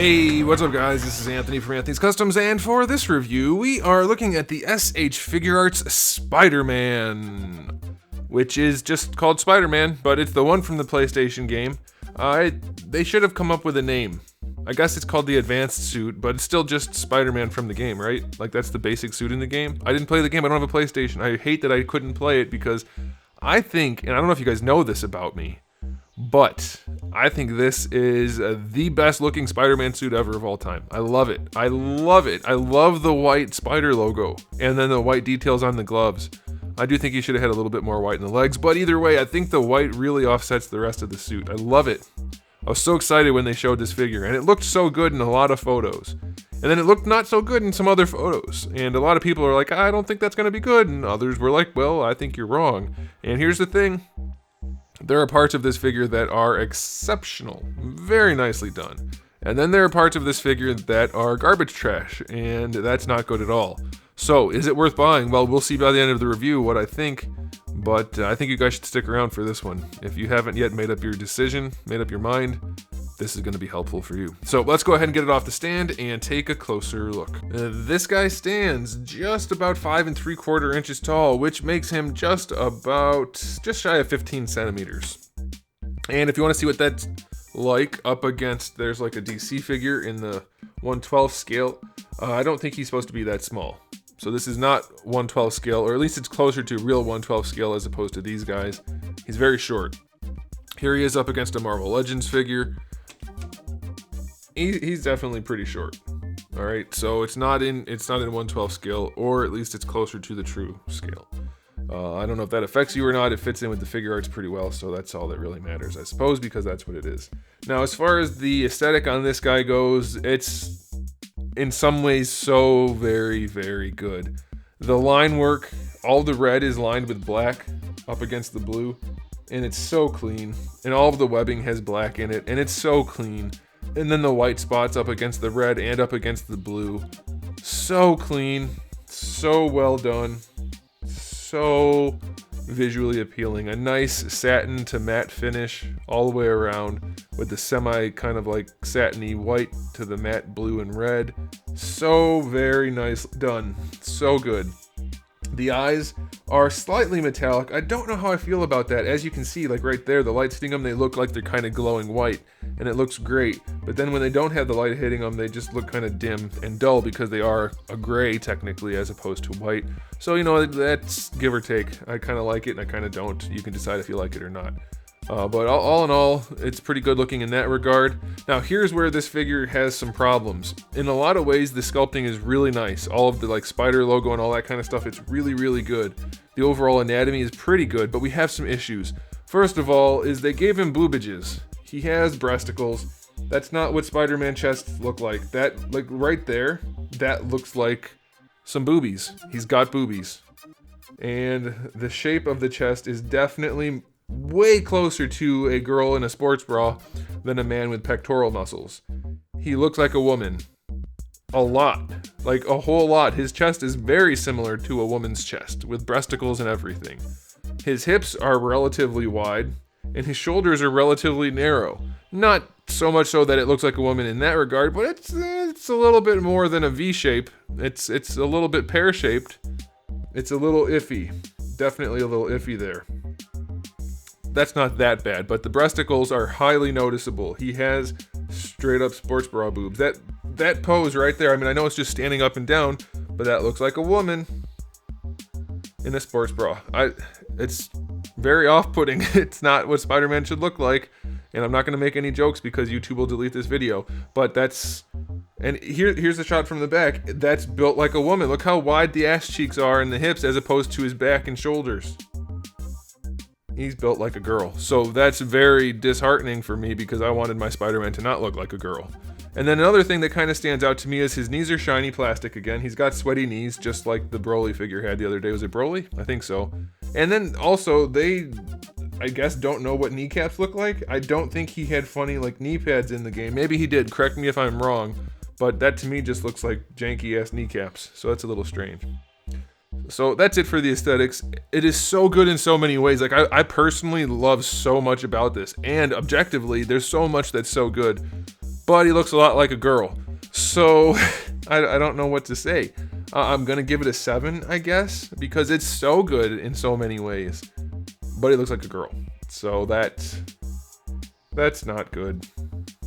Hey, what's up guys? This is Anthony from Anthony's Customs, and for this review, we are looking at the SH Figuarts Spider-Man, which is just called Spider-Man, but it's the one from the PlayStation game. They should have come up with a name. I guess it's called the Advanced Suit, but it's still just Spider-Man from the game, right? Like, that's the basic suit in the game. I didn't play the game, I don't have a PlayStation. I hate that I couldn't play it because I think, and I don't know if you guys know this about me, but I think this is the best looking Spider-Man suit ever of all time. I love it. I love it. I love the white spider logo and then the white details on the gloves. I do think he should have had a little bit more white in the legs, but either way, I think the white really offsets the rest of the suit. I love it. I was so excited when they showed this figure, and it looked so good in a lot of photos. And then it looked not so good in some other photos. And a lot of people are like, I don't think that's going to be good. And others were like, well, I think you're wrong. And here's the thing. There are parts of this figure that are exceptional, very nicely done. And then there are parts of this figure that are garbage trash, and that's not good at all. So, is it worth buying? Well, we'll see by the end of the review what I think, but I think you guys should stick around for this one. If you haven't yet made up your decision, made up your mind, this is going to be helpful for you. So let's go ahead and get it off the stand and take a closer look. This guy stands just about 5 3/4 inches tall, which makes him just shy of 15 centimeters. And if you want to see what that's like up against, there's like a DC figure in the 1/12 scale. I don't think he's supposed to be that small. So this is not 1/12 scale, or at least it's closer to real 1/12 scale as opposed to these guys. He's very short. Here he is up against a Marvel Legends figure. He's definitely pretty short. All right, so it's not in 1/12 scale, or at least it's closer to the true scale. I don't know if that affects you or not. It fits in with the Figuarts pretty well, so that's all that really matters, I suppose, because that's what it is. Now, as far as the aesthetic on this guy goes, it's in some ways so very, very good. The line work, all the red is lined with black up against the blue, and it's so clean. And all of the webbing has black in it, and it's so clean. And then the white spots up against the red and up against the blue. So clean, so well done, so visually appealing. A nice satin to matte finish all the way around with the semi kind of like satiny white to the matte blue and red. So very nice done, so good. The eyes are slightly metallic. I don't know how I feel about that. As you can see, like right there, the light hitting them, they look like they're kind of glowing white, and it looks great. But then when they don't have the light hitting them, they just look kind of dim and dull because they are a gray technically as opposed to white. So, you know, that's give or take. I kind of like it and I kind of don't. You can decide if you like it or not. But all in all, it's pretty good looking in that regard. Now, here's where this figure has some problems. In a lot of ways, the sculpting is really nice. All of the like spider logo and all that kind of stuff, it's really, really good. The overall anatomy is pretty good, but we have some issues. First of all, is they gave him boobages. He has breasticles. That's not what Spider-Man chests look like. That, like right there, that looks like some boobies. He's got boobies. And the shape of the chest is definitely way closer to a girl in a sports bra than a man with pectoral muscles. He looks like a woman. A lot. Like a whole lot. His chest is very similar to a woman's chest, with breasticles and everything. His hips are relatively wide, and his shoulders are relatively narrow. Not so much so that it looks like a woman in that regard, but it's a little bit more than a V shape. It's a little bit pear-shaped. It's a little iffy. Definitely a little iffy there. That's not that bad, but the breasticles are highly noticeable. He has straight up sports bra boobs. That pose right there, I mean, I know it's just standing up and down, but that looks like a woman in a sports bra. It's very off-putting. It's not what Spider-Man should look like, and I'm not going to make any jokes because YouTube will delete this video, but here's a shot from the back. That's built like a woman. Look how wide the ass cheeks are and the hips as opposed to his back and shoulders. He's built like a girl. So that's very disheartening for me because I wanted my Spider-Man to not look like a girl. And then another thing that kind of stands out to me is his knees are shiny plastic again. He's got sweaty knees, just like the Broly figure had the other day. Was it Broly? I think so. And then also, they, I guess, don't know what kneecaps look like. I don't think he had funny like knee pads in the game. Maybe he did. Correct me if I'm wrong. But that to me just looks like janky-ass kneecaps. So that's a little strange. So that's it for the aesthetics. It is so good in so many ways. Like I personally love so much about this, and objectively, there's so much that's so good. but he looks a lot like a girl. So I don't know what to say. I'm gonna give it a 7, I guess, because it's so good in so many ways. But he looks like a girl, so that's not good.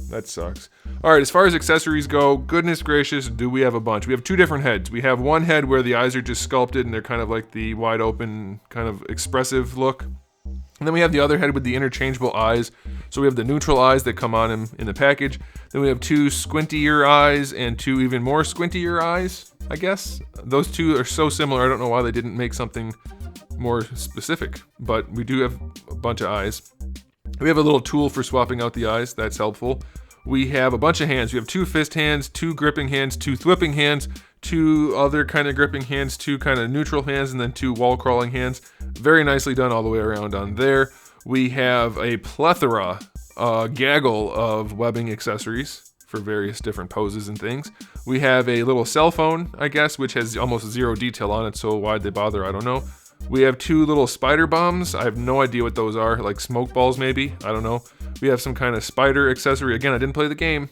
That sucks. All right, as far as accessories go, goodness gracious, do we have a bunch. We have 2 different heads. We have one head where the eyes are just sculpted and they're kind of like the wide open, kind of expressive look. And then we have the other head with the interchangeable eyes. So we have the neutral eyes that come on him in the package. Then we have 2 squintier eyes and 2 even more squintier eyes, I guess. Those 2 are so similar, I don't know why they didn't make something more specific. But we do have a bunch of eyes. We have a little tool for swapping out the eyes. That's helpful. We have a bunch of hands. We have 2 fist hands, 2 gripping hands, 2 thwipping hands, 2 other kind of gripping hands, 2 kind of neutral hands, and then 2 wall crawling hands. Very nicely done all the way around on there. We have a plethora, gaggle of webbing accessories for various different poses and things. We have a little cell phone, I guess, which has almost 0 detail on it, so why'd they bother? I don't know. We have 2 little spider bombs. I have no idea what those are, like smoke balls maybe, I don't know. We have some kind of spider accessory. Again, I didn't play the game.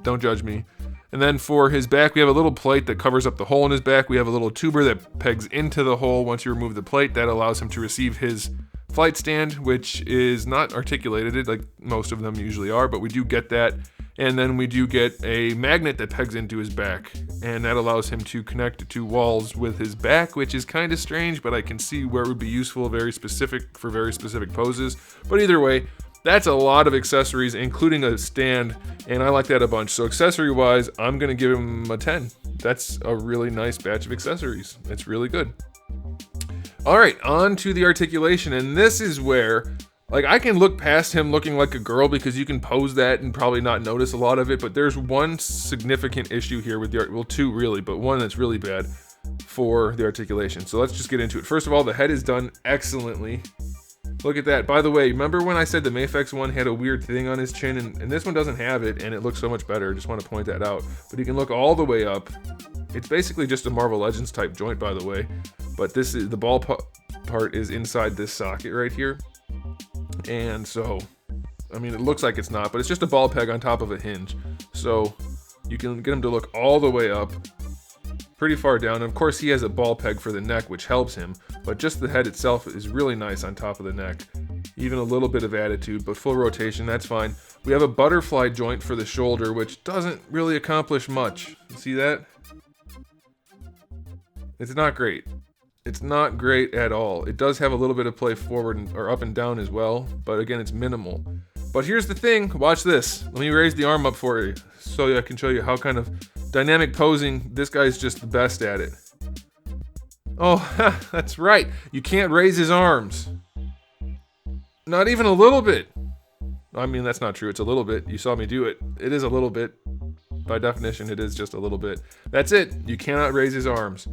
Don't judge me. And then for his back, we have a little plate that covers up the hole in his back. We have a little tuber that pegs into the hole once you remove the plate. That allows him to receive his flight stand, which is not articulated like most of them usually are, but we do get that. And then we do get a magnet that pegs into his back, and that allows him to connect to walls with his back, which is kind of strange, but I can see where it would be useful, very specific for very specific poses. But either way, that's a lot of accessories, including a stand, and I like that a bunch. So accessory-wise, I'm going to give him a 10. That's a really nice batch of accessories. It's really good. All right, on to the articulation, and this is where, like, I can look past him looking like a girl because you can pose that and probably not notice a lot of it, but there's one significant issue here with the art, well, 2 really, but one that's really bad for the articulation. So let's just get into it. First of all, the head is done excellently. Look at that. By the way, remember when I said the Mafex one had a weird thing on his chin, and this one doesn't have it, and it looks so much better. I just want to point that out. But you can look all the way up. It's basically just a Marvel Legends type joint, by the way. But this is the ball part is inside this socket right here. And so, I mean, it looks like it's not, but it's just a ball peg on top of a hinge. So you can get him to look all the way up, pretty far down. And of course, he has a ball peg for the neck, which helps him. But just the head itself is really nice on top of the neck. Even a little bit of attitude, but full rotation, that's fine. We have a butterfly joint for the shoulder, which doesn't really accomplish much. See that? It's not great. It's not great at all. It does have a little bit of play forward or up and down as well, but again, it's minimal. But here's the thing, watch this. Let me raise the arm up for you so I can show you how kind of dynamic posing, this guy's just the best at it. Oh, that's right. You can't raise his arms. Not even a little bit. I mean, that's not true. It's a little bit. You saw me do it. It is a little bit. By definition, it is just a little bit. That's it. You cannot raise his arms.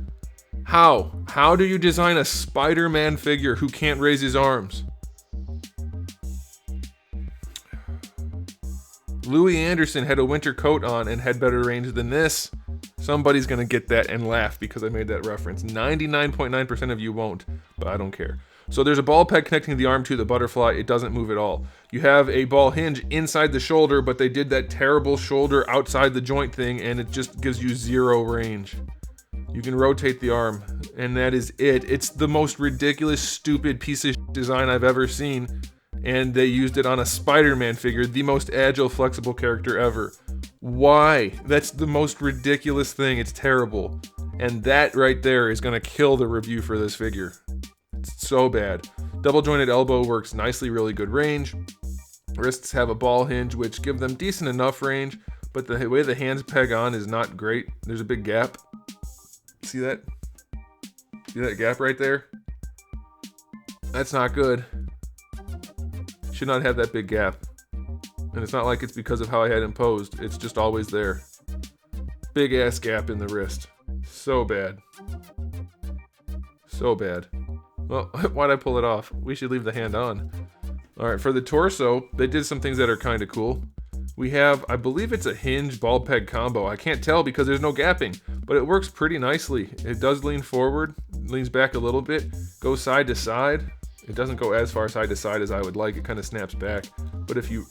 How? How do you design a Spider-Man figure who can't raise his arms? Louis Anderson had a winter coat on and had better range than this. Somebody's gonna get that and laugh because I made that reference. 99.9% of you won't, but I don't care. So there's a ball peg connecting the arm to the butterfly. It doesn't move at all. You have a ball hinge inside the shoulder, but they did that terrible shoulder outside the joint thing, and it just gives you 0 range. You can rotate the arm, and that is it. It's the most ridiculous, stupid piece of design I've ever seen, and they used it on a Spider-Man figure, the most agile, flexible character ever. Why? That's the most ridiculous thing. It's terrible. And that right there is going to kill the review for this figure. It's so bad. Double jointed elbow works nicely, really good range. Wrists have a ball hinge, which give them decent enough range, but the way the hands peg on is not great. There's a big gap. See that? See that gap right there? That's not good. Should not have that big gap. And it's not like it's because of how I had him posed. It's just always there. Big ass gap in the wrist. So bad. So bad. Well, why'd I pull it off? We should leave the hand on. Alright, for the torso, they did some things that are kind of cool. We have, I believe it's a hinge ball peg combo. I can't tell because there's no gapping, but it works pretty nicely. It does lean forward, leans back a little bit, goes side to side. It doesn't go as far side to side as I would like. It kind of snaps back. But if you...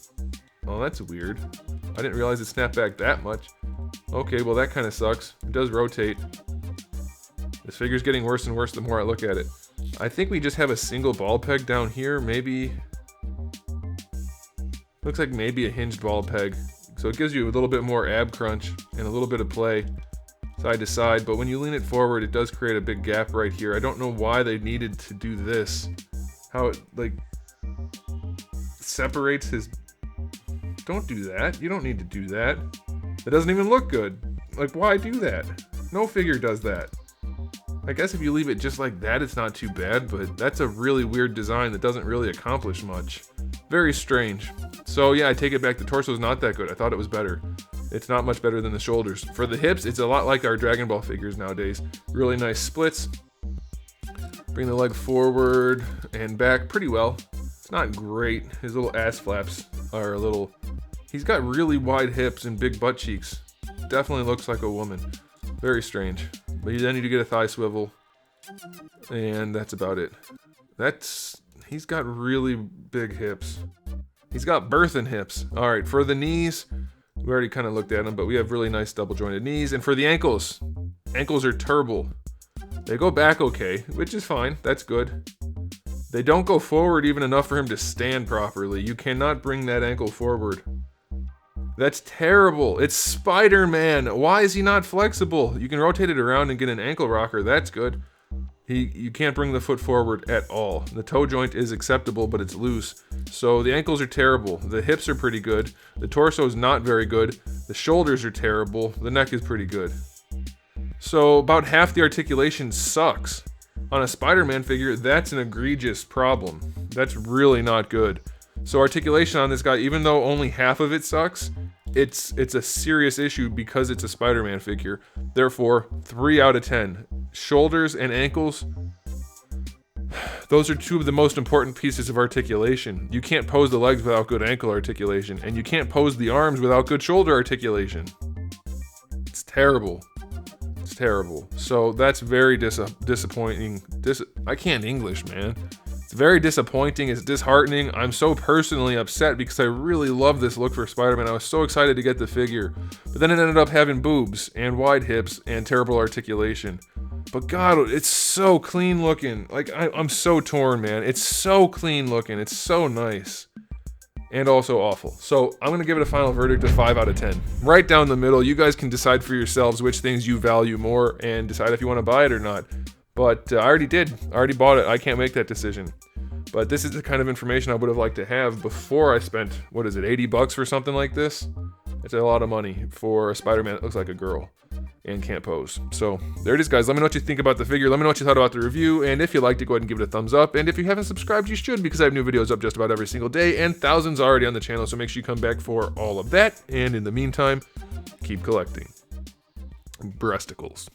Oh, that's weird. I didn't realize it snapped back that much. Okay, well that kind of sucks. It does rotate. This figure's getting worse and worse the more I look at it. I think we just have a single ball peg down here, maybe. Looks like maybe a hinged ball peg. So it gives you a little bit more ab crunch and a little bit of play side to side, but when you lean it forward, it does create a big gap right here. I don't know why they needed to do this. How it, like, separates his... Don't do that. You don't need to do that. It doesn't even look good. Like, why do that? No figure does that. I guess if you leave it just like that, it's not too bad, but that's a really weird design that doesn't really accomplish much. Very strange. So yeah, I take it back. The torso's not that good. I thought it was better. It's not much better than the shoulders. For the hips, it's a lot like our Dragon Ball figures nowadays. Really nice splits. Bring the leg forward and back pretty well. It's not great. His little ass flaps are a little... He's got really wide hips and big butt cheeks. Definitely looks like a woman. Very strange. But you then need to get a thigh swivel. And that's about it. He's got really big hips. He's got birthing hips. Alright, for the knees, we already kind of looked at them, but we have really nice double jointed knees. And for the ankles are turbo. They go back okay, which is fine. That's good. They don't go forward even enough for him to stand properly. You cannot bring that ankle forward. That's terrible. It's Spider-Man. Why is he not flexible? You can rotate it around and get an ankle rocker. That's good. You can't bring the foot forward at all. The toe joint is acceptable, but it's loose. So the ankles are terrible. The hips are pretty good. The torso is not very good. The shoulders are terrible. The neck is pretty good. So about half the articulation sucks. On a Spider-Man figure, that's an egregious problem. That's really not good. So articulation on this guy, even though only half of it sucks, it's a serious issue because it's a Spider-Man figure. Therefore, 3 out of 10. Shoulders and ankles, those are two of the most important pieces of articulation. You can't pose the legs without good ankle articulation, and you can't pose the arms without good shoulder articulation. It's terrible. It's terrible. So that's very disappointing. I can't English, man. It's very disappointing. It's disheartening. I'm so personally upset because I really love this look for Spider-Man. I was so excited to get the figure. But then it ended up having boobs and wide hips and terrible articulation. But God, it's so clean looking. Like, I'm so torn, man. It's so clean looking. It's so nice. And also awful. So I'm going to give it a final verdict of 5 out of 10. Right down the middle. You guys can decide for yourselves which things you value more and decide if you want to buy it or not. But I already did. I already bought it. I can't make that decision. But this is the kind of information I would have liked to have before I spent, what is it, 80 bucks for something like this? It's a lot of money for a Spider-Man that looks like a girl and can't pose. So there it is, guys. Let me know what you think about the figure. Let me know what you thought about the review. And if you liked it, go ahead and give it a thumbs up. And if you haven't subscribed, you should, because I have new videos up just about every single day and thousands already on the channel. So make sure you come back for all of that. And in the meantime, keep collecting breasticles.